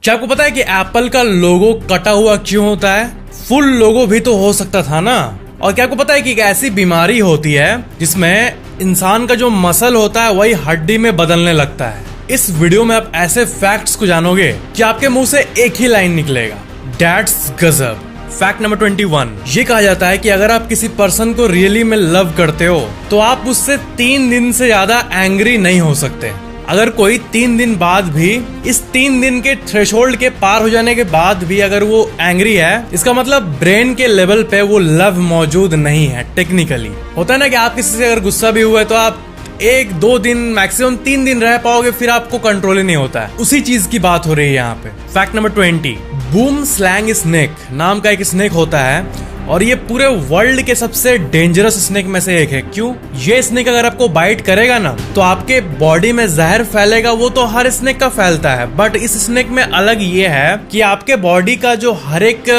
क्या आपको पता है कि एप्पल का लोगो कटा हुआ क्यों होता है? फुल लोगो भी तो हो सकता था ना। और क्या आपको पता है कि एक ऐसी बीमारी होती है जिसमें इंसान का जो मसल होता है वही हड्डी में बदलने लगता है। इस वीडियो में आप ऐसे फैक्ट्स को जानोगे कि आपके मुंह से एक ही लाइन निकलेगा, दैट्स गजब। फैक्ट नंबर 21, ये कहा जाता है कि अगर आप किसी पर्सन को रियली में लव करते हो तो आप उससे 3 दिन से ज्यादा एंग्री नहीं हो सकते। अगर कोई 3 दिन बाद भी इस 3 दिन के थ्रेशोल्ड के पार हो जाने के बाद भी अगर वो एंग्री है, इसका मतलब ब्रेन के लेवल पे वो लव मौजूद नहीं है। टेक्निकली होता है ना कि आप किसी से अगर गुस्सा भी हुए तो आप 1-2 दिन मैक्सिमम 3 दिन रह पाओगे, फिर आपको कंट्रोल ही नहीं होता है। उसी चीज की बात हो रही है यहाँ पे। Fact number 20, boom slang snake नाम का एक स्नेक होता है और ये पूरे वर्ल्ड के सबसे डेंजरस स्नेक में से एक है। क्यों? ये स्नेक अगर आपको बाइट करेगा ना तो आपके बॉडी में जहर फैलेगा। वो तो हर स्नेक का फैलता है, बट इस स्नेक में अलग ये है कि आपके बॉडी का जो हर एक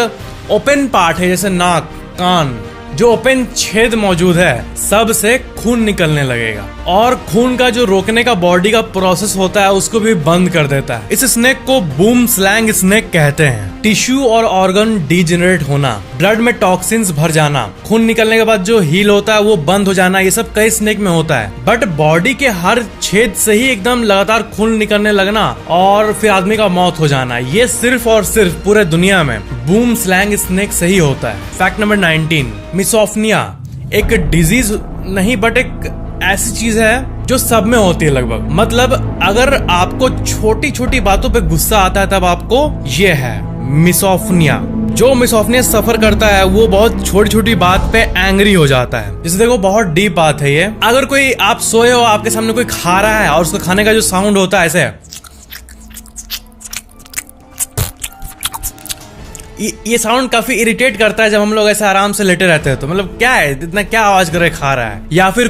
ओपन पार्ट है, जैसे नाक, कान, जो ओपन छेद मौजूद है, सब से खून निकलने लगेगा और खून का जो रोकने का बॉडी का प्रोसेस होता है उसको भी बंद कर देता है। इस स्नेक को बूम स्लैंग स्नेक कहते हैं। टिश्यू और ऑर्गन डिजेनरेट होना, ब्लड में टॉक्सिन्स भर जाना, खून निकलने के बाद जो हील होता है वो बंद हो जाना, ये सब कई स्नेक में होता है। बट बॉडी के हर छेद से ही एकदम लगातार खून निकलने लगना और फिर आदमी का मौत हो जाना, ये सिर्फ और सिर्फ पूरे दुनिया में बूम स्लैंग स्नेक से ही होता है। फैक्ट नंबर 19, मिसोफनिया एक डिजीज नहीं बट एक ऐसी चीज है जो सब में होती है लगभग। मतलब अगर आपको छोटी छोटी बातों पे गुस्सा आता है तब आपको ये है मिसोफनिया। जो मिसोफनिया सफर करता है वो बहुत छोटी छोटी बात पे एंग्री हो जाता है। जैसे देखो, बहुत डीप बात है ये। अगर कोई आप सोए हो, आपके सामने कोई खा रहा है और उसको खाने का जो साउंड होता है ऐसे, ये साउंड काफी इरिटेट करता है जब हम लोग ऐसे आराम से लेटे रहते हैं। तो मतलब क्या है, इतना क्या आवाज कर रहे खा रहा है। या फिर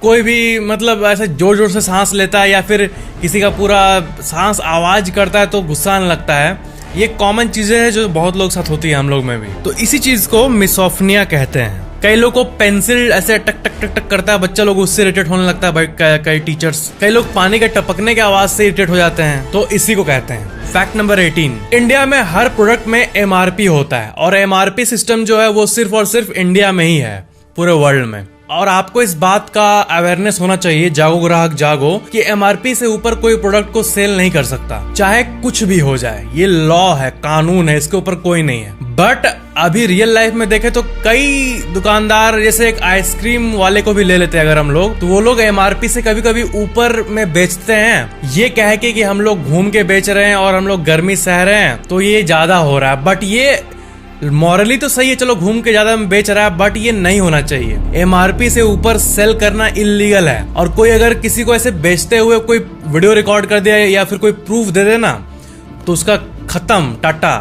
कोई भी मतलब ऐसे जोर जोर से सांस लेता है या फिर किसी का पूरा सांस आवाज करता है तो गुस्सा आने लगता है। ये कॉमन चीजें हैं जो बहुत लोग साथ होती है, हम लोग में भी। तो इसी चीज को मिसोफनिया कहते हैं। कई लोग को पेंसिल ऐसे टक टक टक टक करता है, बच्चा लोग उससे इरिटेट होने लगता है भाई। कई टीचर्स, कई लोग पानी के टपकने की आवाज से इरिटेट हो जाते हैं, तो इसी को कहते हैं। फैक्ट नंबर 18, इंडिया में हर प्रोडक्ट में MRP होता है और MRP सिस्टम जो है वो सिर्फ और सिर्फ इंडिया में ही है, पूरे वर्ल्ड में। और आपको इस बात का अवेयरनेस होना चाहिए, जागो ग्राहक जागो, कि MRP से ऊपर कोई प्रोडक्ट को सेल नहीं कर सकता, चाहे कुछ भी हो जाए। ये लॉ है, कानून है, इसके ऊपर कोई नहीं है। बट अभी रियल लाइफ में देखे तो कई दुकानदार, जैसे एक आइसक्रीम वाले को भी ले लेते हैं अगर हम लोग, तो वो लोग MRP से कभी कभी ऊपर में बेचते हैं, ये कह के कि हम लोग घूम के बेच रहे हैं और हम लोग गर्मी सह रहे हैं तो ये ज्यादा हो रहा है। बट ये मॉरली तो सही है, चलो घूम के ज्यादा बेच रहा है, बट ये नहीं होना चाहिए। MRP से ऊपर सेल करना इल्लीगल है। और कोई अगर किसी को ऐसे बेचते हुए कोई वीडियो रिकॉर्ड कर दिया या फिर कोई प्रूफ दे देना तो उसका खत्म, टाटा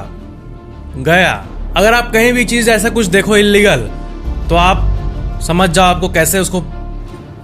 गया। अगर आप कहीं भी चीज ऐसा कुछ देखो इल्लीगल तो आप समझ जाओ आपको कैसे उसको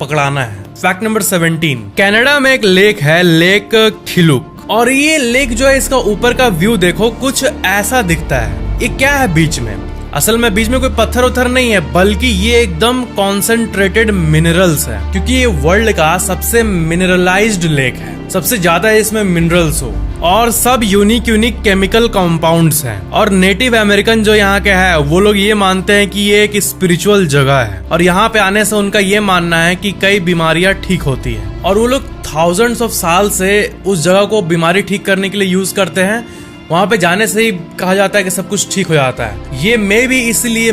पकड़ाना है। फैक्ट नंबर 17, कनाडा में एक लेक है, लेक खिलुक, और ये लेक जो है इसका ऊपर का व्यू देखो, कुछ ऐसा दिखता है। ये क्या है बीच में? असल में बीच में कोई पत्थर उथर नहीं है, बल्कि ये एकदम कॉन्सेंट्रेटेड मिनरल्स है, क्योंकि ये वर्ल्ड का सबसे मिनरलाइज्ड लेक है। सबसे ज्यादा इसमें मिनरल्स हो और सब यूनिक केमिकल कंपाउंड्स हैं। और नेटिव अमेरिकन जो यहाँ के हैं वो लोग ये मानते हैं कि ये एक स्पिरिचुअल जगह है और यहाँ पे आने से उनका ये मानना है कि कई बीमारियां ठीक होती है। और वो लोग थाउजेंड्स ऑफ साल से उस जगह को बीमारी ठीक करने के लिए यूज करते हैं। वहां पे जाने से ही कहा जाता है कि सब कुछ ठीक हो जाता है। ये मे भी इसलिए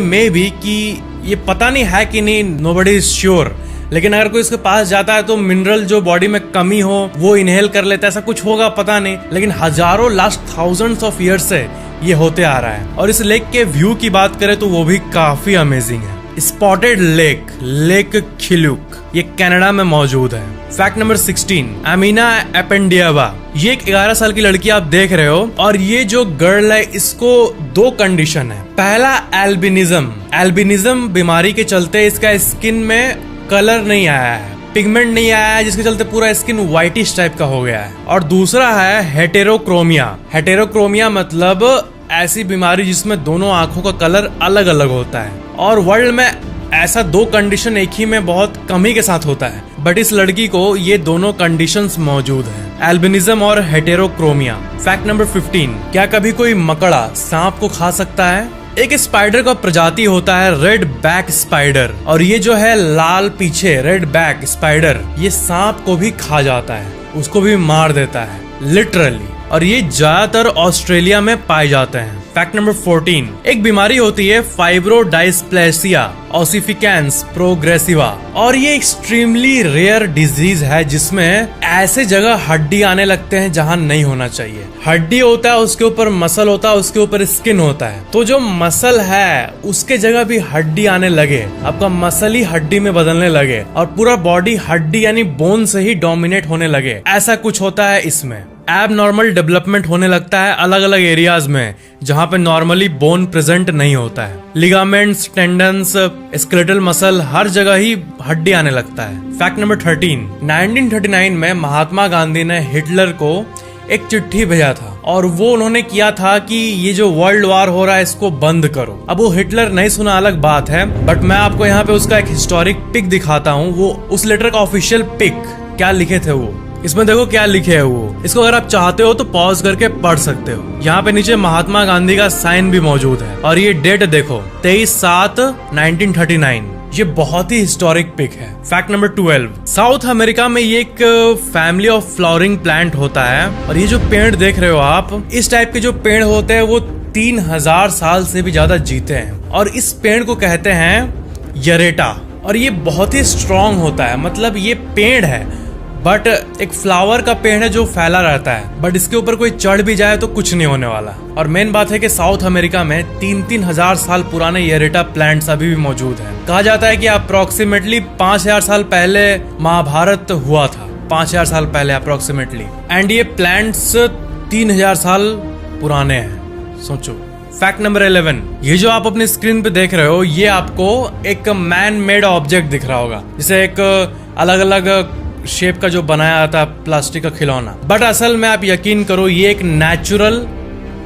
कि ये पता नहीं है कि नहीं, नोबडी इज श्योर, लेकिन अगर कोई इसके पास जाता है तो मिनरल जो बॉडी में कमी हो वो इनहेल कर लेता है, ऐसा कुछ होगा पता नहीं। लेकिन हजारों, लास्ट थाउजेंड्स ऑफ ईयर्स से ये होते आ रहा है। और इस लेक के व्यू की बात करें तो वो भी काफी अमेजिंग है। स्पॉटेड लेक, लेक खिलुक, ये कनाडा में मौजूद है। फैक्ट नंबर 16, अमीना एपेंडियावा, ये एक 11 साल की लड़की आप देख रहे हो और ये जो गर्ल है इसको 2 कंडीशन है। पहला एल्बिनिज्म बीमारी के चलते इसका स्किन में कलर नहीं आया है, पिगमेंट नहीं आया है, जिसके चलते पूरा स्किन व्हाइटिश टाइप का हो गया है। और दूसरा है हेटेरोक्रोमिया मतलब ऐसी बीमारी जिसमें दोनों आंखों का कलर अलग अलग होता है। और वर्ल्ड में ऐसा 2 कंडीशन एक ही में बहुत कम ही के साथ होता है। बट इस लड़की को ये दोनों कंडीशंस मौजूद हैं, एल्बिनिज्म और हेटेरोक्रोमिया। फैक्ट नंबर 15, क्या कभी कोई मकड़ा सांप को खा सकता है? एक स्पाइडर का प्रजाति होता है रेड बैक स्पाइडर, और ये जो है लाल पीछे रेड बैक स्पाइडर, ये सांप को भी खा जाता है, उसको भी मार देता है लिटरली, और ये ज्यादातर ऑस्ट्रेलिया में पाए जाते हैं। फैक्ट नंबर 14, एक बीमारी होती है फाइब्रोडाइस्प्लेसिया ओसिफिकेंस प्रोग्रेसिवा, और ये एक्सट्रीमली रेयर डिजीज है जिसमें ऐसे जगह हड्डी आने लगते हैं जहां नहीं होना चाहिए। हड्डी होता है, उसके ऊपर मसल होता है, उसके ऊपर स्किन होता है, तो जो मसल है उसके जगह भी हड्डी आने लगे, आपका मसल ही हड्डी में बदलने लगे और पूरा बॉडी हड्डी यानी बोन से ही डोमिनेट होने लगे, ऐसा कुछ होता है इसमें। एब नॉर्मल डेवलपमेंट होने लगता है अलग अलग एरियाज में जहां पे नॉर्मली बोन प्रेजेंट नहीं होता है। लिगामेंट्स, टेंडन्स, स्केलेटल मसल, हर जगह ही हड्डी आने लगता है। फैक्ट नंबर 13, 1939 में महात्मा गांधी ने हिटलर को एक चिट्ठी भेजा था, और वो उन्होंने किया था कि ये जो वर्ल्ड वार हो रहा है इसको बंद करो। अब वो हिटलर नहीं सुना अलग बात है, बट मैं आपको यहाँ पे उसका एक हिस्टोरिक पिक दिखाता हूँ। वो उस लेटर का ऑफिशियल पिक क्या लिखे थे वो, इसमें देखो क्या लिखे है वो। इसको अगर आप चाहते हो तो पॉज करके पढ़ सकते हो। यहाँ पे नीचे महात्मा गांधी का साइन भी मौजूद है, और ये डेट देखो 23/7/1939। ये बहुत ही हिस्टोरिक पिक है। फैक्ट नंबर 12, साउथ अमेरिका में ये एक फैमिली ऑफ फ्लावरिंग प्लांट होता है, और ये जो पेड़ देख रहे हो आप, इस टाइप के जो पेड़ होते हैं वो 3000 साल से भी ज्यादा जीते हैं, और इस पेड़ को कहते हैं यरेटा, और ये बहुत ही स्ट्रॉन्ग होता है। मतलब ये पेड़ है बट एक फ्लावर का पेड़ है जो फैला रहता है, बट इसके ऊपर कोई चढ़ भी जाए तो कुछ नहीं होने वाला। और मेन बात है कि साउथ अमेरिका में 3-3 हजार साल पुराने येरेटा प्लांट्स अभी भी मौजूद हैं। कहा जाता है कि अप्रोक्सीमेटली 5000 साल पहले महाभारत हुआ था, 5000 साल पहले अप्रोक्सीमेटली, एंड ये प्लांट्स 3000 साल पुराने हैं, सोचो। फैक्ट नंबर 11, ये जो आप अपने स्क्रीन पे देख रहे हो ये आपको एक मैन मेड ऑब्जेक्ट दिख रहा होगा, जैसे एक अलग अलग शेप का जो बनाया था प्लास्टिक का खिलौना, बट असल में आप यकीन करो ये एक नेचुरल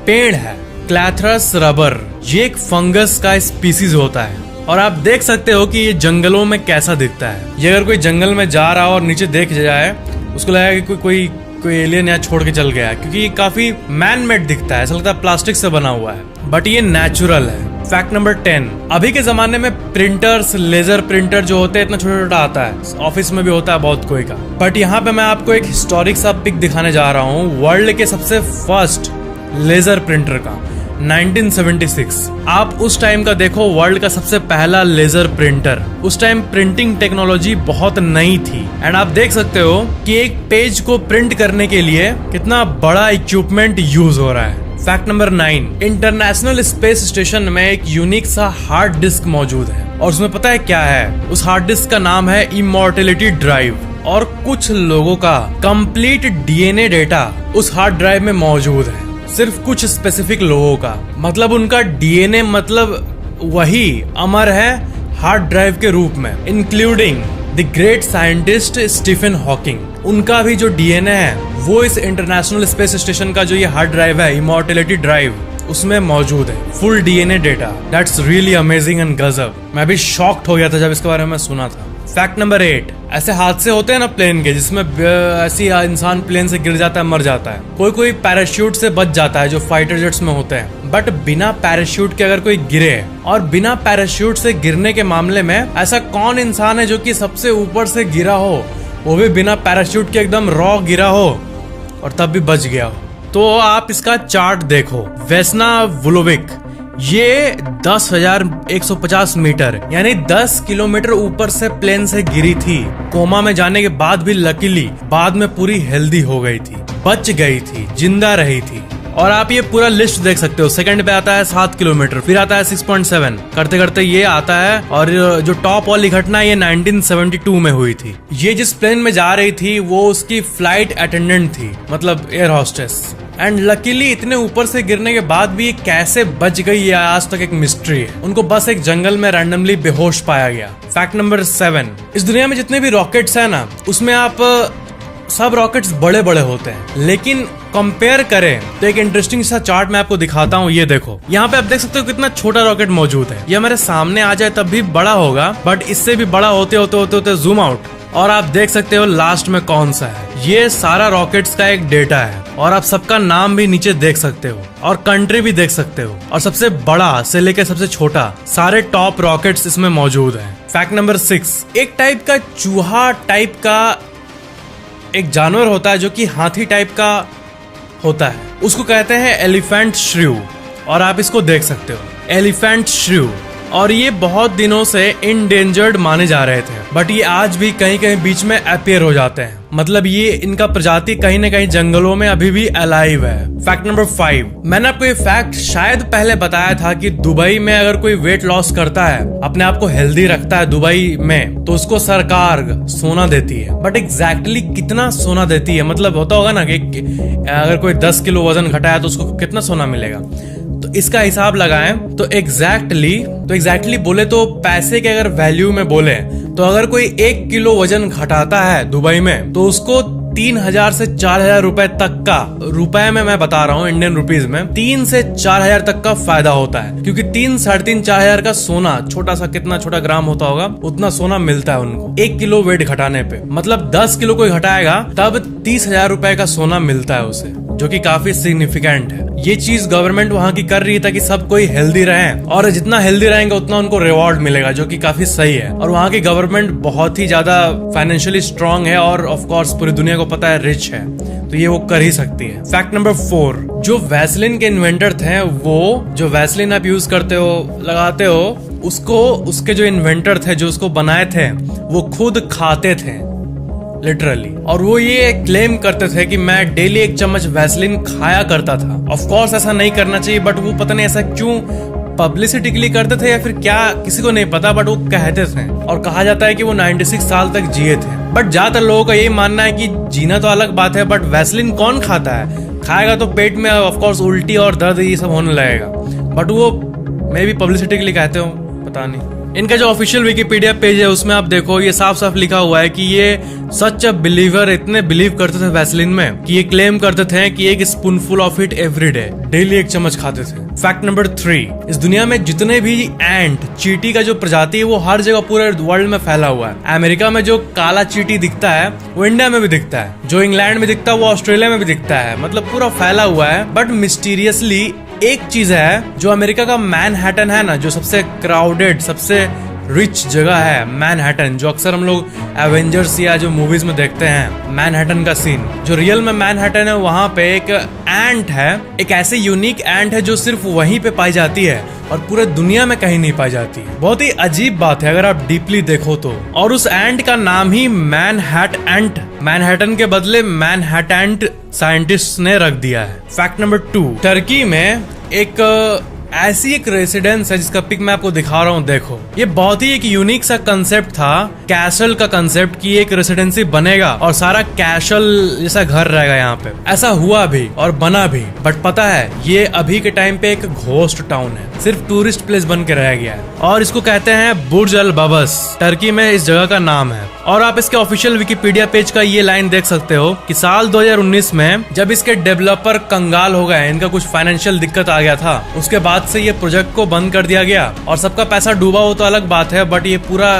पेड़ है, क्लैथरस रबर। ये एक फंगस का स्पीसीज होता है, और आप देख सकते हो कि ये जंगलों में कैसा दिखता है। ये अगर कोई जंगल में जा रहा हो और नीचे देख जाए, उसको लगेगा कि कोई एलियन यहाँ छोड़ के चल गया है, क्योंकि ये काफी मैन मेड दिखता है, ऐसा लगता है प्लास्टिक से बना हुआ है, बट ये नेचुरल है। फैक्ट नंबर 10, अभी के जमाने में प्रिंटर्स, लेजर प्रिंटर जो होते हैं इतना छोटा छोटा आता है, ऑफिस में भी होता है बहुत कोई का, बट यहाँ पे मैं आपको एक हिस्टोरिक सा पिक दिखाने जा रहा हूँ वर्ल्ड के सबसे फर्स्ट लेजर प्रिंटर का, 1976। आप उस टाइम का देखो, वर्ल्ड का सबसे पहला लेजर प्रिंटर। उस टाइम प्रिंटिंग टेक्नोलॉजी बहुत नई थी, एंड आप देख सकते हो कि एक पेज को प्रिंट करने के लिए कितना बड़ा इक्विपमेंट यूज हो रहा है। Fact number 9, international space station में एक यूनिक सा हार्ड डिस्क मौजूद है, और उसमें पता है क्या है? उस हार्ड डिस्क का नाम है इमॉर्टेलिटी ड्राइव, और कुछ लोगों का कंप्लीट डीएनए डेटा उस हार्ड ड्राइव में मौजूद है, सिर्फ कुछ स्पेसिफिक लोगों का। मतलब उनका डीएनए मतलब वही अमर है हार्ड ड्राइव के रूप में, including the great scientist Stephen Hawking. उनका भी जो डीएनए है वो इस इंटरनेशनल स्पेस स्टेशन का जो ये हार्ड ड्राइव है, इमॉर्टेलिटी ड्राइव, उसमें मौजूद है, full DNA data. That's really amazing and गजब। मैं भी शॉक्ड हो गया था जब इसके बारे में सुना था। फैक्ट नंबर 8, ऐसे हादसे होते हैं ना प्लेन के, जिसमें ऐसी इंसान प्लेन से गिर जाता है, मर जाता है। कोई पैराशूट से बच जाता है, जो फाइटर जेट्स में होते हैं, बट बिना पैराशूट के अगर कोई गिरे, और बिना पैराशूट से गिरने के मामले में ऐसा कौन इंसान है जो कि सबसे ऊपर से गिरा हो, वो भी बिना पैराशूट के एकदम रॉ गिरा हो और तब भी बच गया हो? तो आप इसका चार्ट देखो, वेस्ना वुलोविक, ये 10,150 मीटर यानी 10 किलोमीटर ऊपर से प्लेन से गिरी थी। कोमा में जाने के बाद भी लकीली बाद में पूरी हेल्दी हो गई थी, बच गई थी, जिंदा रही थी। और आप ये पूरा लिस्ट देख सकते हो। सेकंड पे आता है 7 किलोमीटर, फिर आता है 6.7, करते करते ये आता है। और जो टॉप वाली घटना ये 1972 में हुई थी। ये जिस प्लेन में जा रही थी वो उसकी फ्लाइट अटेंडेंट थी, मतलब एयर होस्टेस। एंड लकीली इतने ऊपर से गिरने के बाद भी ये कैसे बच गई ये आज तक एक मिस्ट्री है। उनको बस एक जंगल में रैंडमली बेहोश पाया गया। फैक्ट नंबर 7, इस दुनिया में जितने भी रॉकेट्स है ना, उसमें आप सब रॉकेट्स बड़े बड़े होते हैं, लेकिन कंपेयर करें तो एक इंटरेस्टिंग सा चार्ट मैं आपको दिखाता हूँ। ये देखो, यहाँ पे आप देख सकते हो कितना छोटा रॉकेट मौजूद है। ये हमारे सामने आ जाए तब भी बड़ा होगा, बट इससे भी बड़ा होते होते जूम आउट और आप देख सकते हो लास्ट में कौन सा है। ये सारा रॉकेट्स का एक डेटा है और आप सबका नाम भी नीचे देख सकते हो और कंट्री भी देख सकते हो और सबसे बड़ा से लेकर सबसे छोटा सारे टॉप रॉकेट्स इसमें मौजूद हैं। फैक्ट नंबर 6, एक टाइप का चूहा टाइप का एक जानवर होता है जो कि हाथी टाइप का होता है, उसको कहते हैं एलिफेंट श्रू और आप इसको देख सकते हो एलिफेंट श्रू। और ये बहुत दिनों से इंडेंजर्ड माने जा रहे थे, बट ये आज भी कहीं कहीं बीच में अपीयर हो जाते हैं। मतलब ये इनका प्रजाति कहीं न कहीं जंगलों में अभी भी अलाइव है। फैक्ट नंबर 5, मैंने आपको ये फैक्ट शायद पहले बताया था कि दुबई में अगर कोई वेट लॉस करता है, अपने आप को हेल्दी रखता है दुबई में, तो उसको सरकार सोना देती है। बट एग्जैक्टली कितना सोना देती है, मतलब होता होगा ना कि अगर कोई 10 किलो वजन घटाया तो उसको कितना सोना मिलेगा, तो इसका हिसाब लगाएं तो एग्जैक्टली बोले तो पैसे के अगर वैल्यू में बोले तो अगर कोई 1 किलो वजन घटाता है दुबई में तो उसको 3,000 से 4,000 रुपए तक का, रुपए में मैं बता रहा हूँ इंडियन रुपीज में, 3 से 4,000 तक का फायदा होता है। क्योंकि 3, 3.5, 4,000 का सोना, छोटा सा कितना छोटा ग्राम होता होगा, उतना सोना मिलता है उनको 1 किलो वेट घटाने पे। मतलब 10 किलो कोई घटाएगा तब 30,000 रुपए का सोना मिलता है उसे, जो कि काफी सिग्निफिकेंट है। ये चीज गवर्नमेंट वहाँ की कर रही है ताकि सब कोई हेल्दी रहे और जितना हेल्दी रहेंगे उतना उनको रिवॉर्ड मिलेगा, जो कि काफी सही है। और वहाँ की गवर्नमेंट बहुत ही ज्यादा फाइनेंशियली स्ट्रांग है और ऑफ कोर्स पूरी दुनिया को पता है रिच है, तो ये वो कर ही सकती है। फैक्ट नंबर 4, जो वैसलिन के इन्वेंटर थे, वो जो वैसलिन आप यूज करते हो, लगाते हो, उसको उसके जो इन्वेंटर थे, जो उसको बनाए थे, वो खुद खाते थे लिटरली। और वो ये क्लेम करते थे कि मैं डेली 1 चम्मच वैसलिन खाया करता था। ऑफ कोर्स ऐसा नहीं करना चाहिए, बट वो पता नहीं ऐसा क्यों पब्लिसिटी के लिए करते थे या फिर क्या, किसी को नहीं पता, बट वो कहते थे। और कहा जाता है कि वो 96 साल तक जिए थे। बट ज्यादातर लोगों का यही मानना है कि जीना तो अलग बात है, बट वैसलिन कौन खाता है? खाएगा तो पेट में ऑफ कोर्स उल्टी और दर्द ये सब होने लगेगा, बट वो मे भी पब्लिसिटी के लिए कहते हो, पता नहीं। इनका जो ऑफिशियल विकिपीडिया पेज है उसमें आप देखो ये साफ साफ लिखा हुआ है कि ये सच अ बिलीवर, इतने बिलीव करते थे वैसलिन में कि ये क्लेम करते थे कि 1 spoonful of it every day, daily 1 चम्मच खाते थे। फैक्ट नंबर 3, इस दुनिया में जितने भी एंट, चींटी का जो प्रजाति है वो हर जगह पूरे वर्ल्ड में फैला हुआ है। अमेरिका में जो काला चींटी दिखता है वो इंडिया में भी दिखता है, जो इंग्लैंड में दिखता है वो ऑस्ट्रेलिया में भी दिखता है, मतलब पूरा फैला हुआ है। बट मिस्टीरियसली एक चीज है, जो अमेरिका का मैनहट्टन है ना, जो सबसे क्राउडेड, सबसे रिच जगह है मैनहट्टन, जो अक्सर हम लोग एवेंजर्स या जो मूवीज में देखते हैं मैनहट्टन का सीन, जो रियल में मैनहट्टन है, वहां पे एक एंट है, एक ऐसी यूनिक एंट है जो सिर्फ वहीं पे पाई जाती है और पूरे दुनिया में कहीं नहीं पाई जाती। बहुत ही अजीब बात है अगर आप डीपली देखो तो। और उस एंट का नाम ही मैनहट्टन, मैनहट्टन के बदले मैनहट्टन साइंटिस्ट ने रख दिया है। फैक्ट नंबर 2, टर्की में एक ऐसी एक रेसिडेंस है जिसका पिक मैं आपको दिखा रहा हूँ, देखो। ये बहुत ही एक यूनिक सा कंसेप्ट था, कैसल का कंसेप्ट, कि एक रेसिडेंसी बनेगा और सारा कैसल जैसा घर रहेगा यहाँ पे। ऐसा हुआ भी और बना भी, बट पता है ये अभी के टाइम पे एक घोस्ट टाउन है, सिर्फ टूरिस्ट प्लेस बन के रह गया है और इसको कहते हैं बुर्ज अल बबस, टर्की में इस जगह का नाम है। और आप इसके ऑफिशियल विकिपीडिया पेज का ये लाइन देख सकते हो कि साल 2019 में जब इसके डेवलपर कंगाल हो गए, इनका कुछ फाइनेंशियल दिक्कत आ गया था, उसके बाद से ये प्रोजेक्ट को बंद कर दिया गया और सबका पैसा डूबा हो तो अलग बात है, बट ये पूरा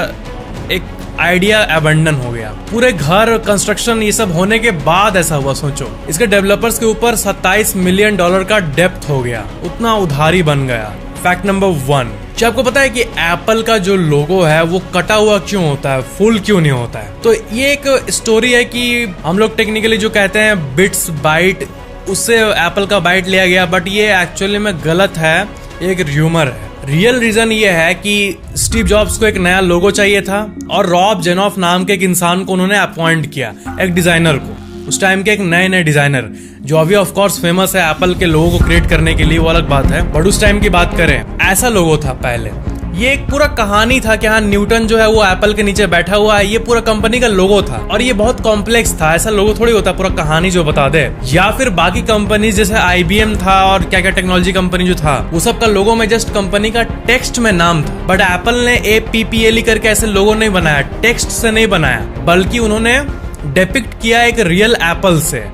एक आइडिया अबंडन हो गया। पूरे घर कंस्ट्रक्शन ये सब होने के बाद ऐसा हुआ, सोचो। इसके डेवलपर्स के ऊपर $27 मिलियन का डेप्थ हो गया, उतना उधारी बन गया। फैक्ट नंबर 1, क्या आपको पता है कि एप्पल का जो लोगो है वो कटा हुआ क्यों होता है, फुल क्यों नहीं होता है? तो ये एक स्टोरी है कि हम लोग टेक्निकली जो कहते हैं बिट्स बाइट, उससे एप्पल का बाइट लिया गया, बट ये एक्चुअली में गलत है, एक र्यूमर है। रियल रीजन ये है कि स्टीव जॉब्स को एक नया लोगो चाहिए था और रॉब जेनॉफ नाम के एक इंसान को उन्होंने अपॉइंट किया, एक डिजाइनर को, उस टाइम के एक नए डिजाइनर, जो अभी ऑफ कोर्स फेमस है एप्पल के लोगो को क्रिएट करने के लिए, वो अलग बात है, बट उस टाइम की बात करें, ऐसा लोगो था पहले। ये एक पूरा कहानी था कि हाँ न्यूटन जो है वो एप्पल के नीचे बैठा हुआ है, ये पूरा कंपनी का लोगो था और ये बहुत कॉम्प्लेक्स था, ऐसा लोगो थोड़ी होता पूरा कहानी जो बता दे। या फिर बाकी कंपनी जैसे IBM था और क्या क्या टेक्नोलॉजी कंपनी जो था, वो सब का लोगो में जस्ट कंपनी का टेक्स्ट में नाम था, बट एप्पल ने APPLE करके ऐसे लोगो नहीं बनाया, टेक्स्ट से नहीं बनाया, बल्कि उन्होंने डिपिक्ट किया एक रियल एप्पल से।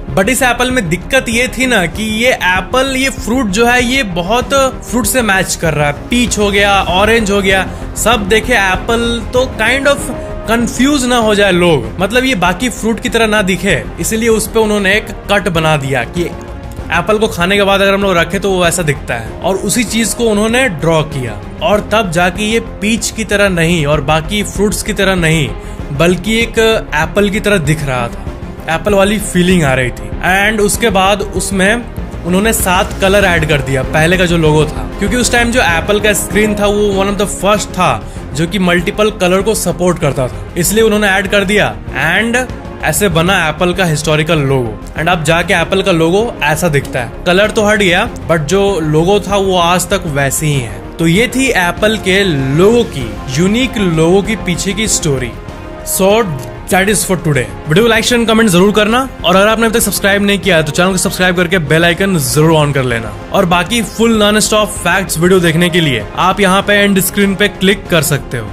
बट इस एप्पल में दिक्कत ये थी ना कि ये एप्पल, ये फ्रूट जो है ये बहुत फ्रूट से मैच कर रहा है, पीच हो गया, ऑरेंज हो गया, सब देखे एप्पल तो काइंड ऑफ कंफ्यूज ना हो जाए लोग, मतलब ये बाकी फ्रूट की तरह ना दिखे, इसलिए उस पे उन्होंने एक कट बना दिया कि एप्पल को खाने के बाद अगर हम लोग रखें तो वो ऐसा दिखता है, और उसी चीज को उन्होंने ड्रॉ किया। और तब जाके ये पीच की तरह नहीं और बाकी फ्रूट्स की तरह नहीं, बल्कि एक एप्पल की तरह दिख रहा था, एप्पल वाली फीलिंग आ रही थी। एंड उसके बाद उसमें उन्होंने 7 कलर ऐड कर दिया पहले का जो लोगो था, क्योंकि उस टाइम जो एप्पल का स्क्रीन था वो वन ऑफ द फर्स्ट था जो कि मल्टीपल कलर को सपोर्ट करता था, इसलिए उन्होंने ऐड कर दिया। एंड ऐसे बना एप्पल का हिस्टोरिकल लोगो। एंड अब जाके एप्पल का लोगो ऐसा दिखता है, कलर तो हट गया बट जो लोगो था वो आज तक वैसे ही है। तो ये थी एप्पल के लोगो की, यूनिक लोगो की पीछे की story. So that is for today. Video को लाइक शेयर कमेंट जरूर करना, और अगर आपने अभी तक सब्सक्राइब नहीं किया है तो चैनल को सब्सक्राइब करके बेल आइकन जरूर ऑन कर लेना। और बाकी full non stop facts video देखने के लिए आप यहाँ पे एंड स्क्रीन पे क्लिक कर सकते हो।